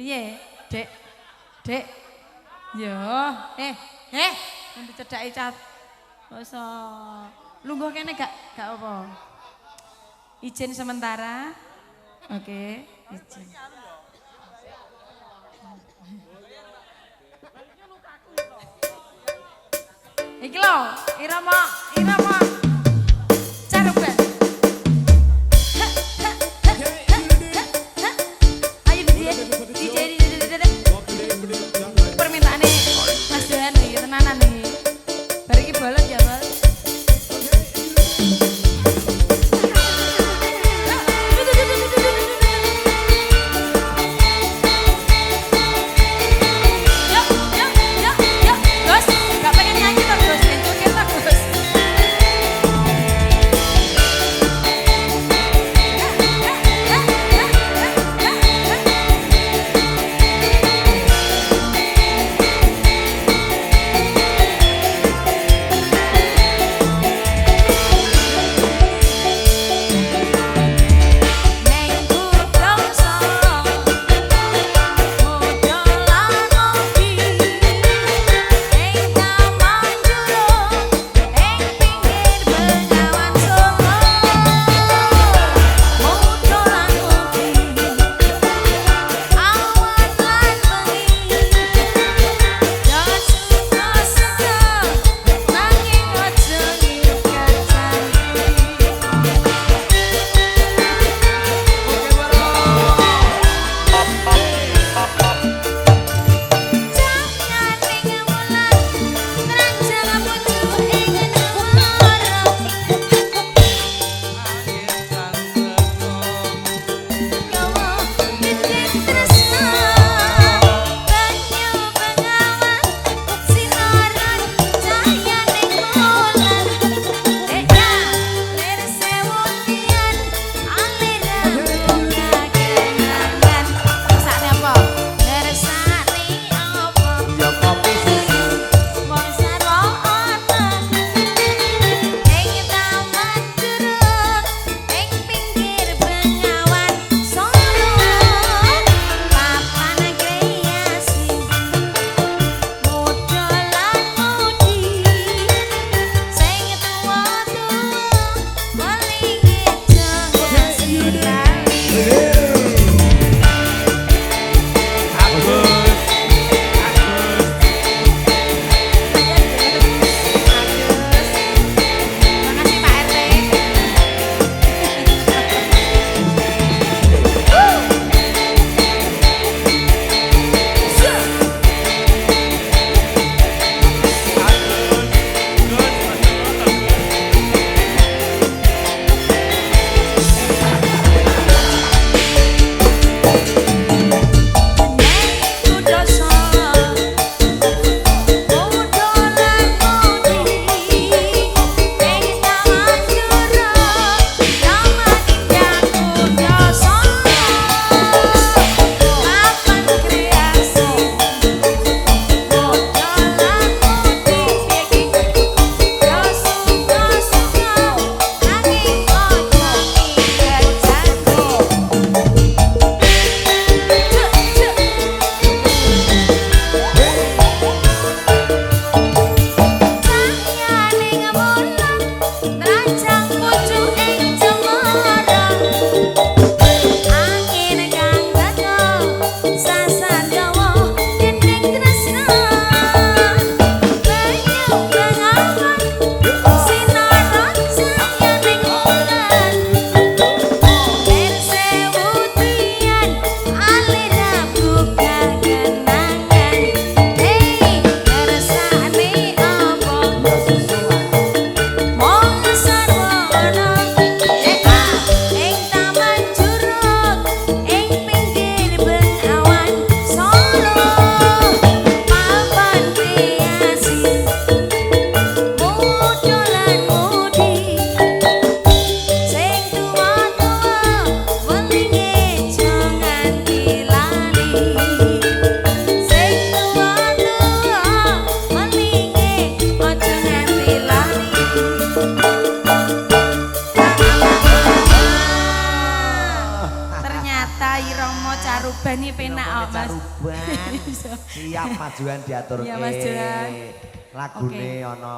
Piye? Dek. Dek. Yo, nanti cedhaki cat. Masa lungguh kene gak apa. Izin sementara. Oke, izin. Iki lho, irama Caruk Ben. Ayo DJ permintaane Mas Johan iki tenanan iki. Bar iki bolot ya, Bos. Yuk, Bos, gak pengen nyanyi toh, Bos. Joget toh, Bos. bani penak kok Mas. Caruban. Siap majuan diaturke. Iya Mas Johan. Lagune ana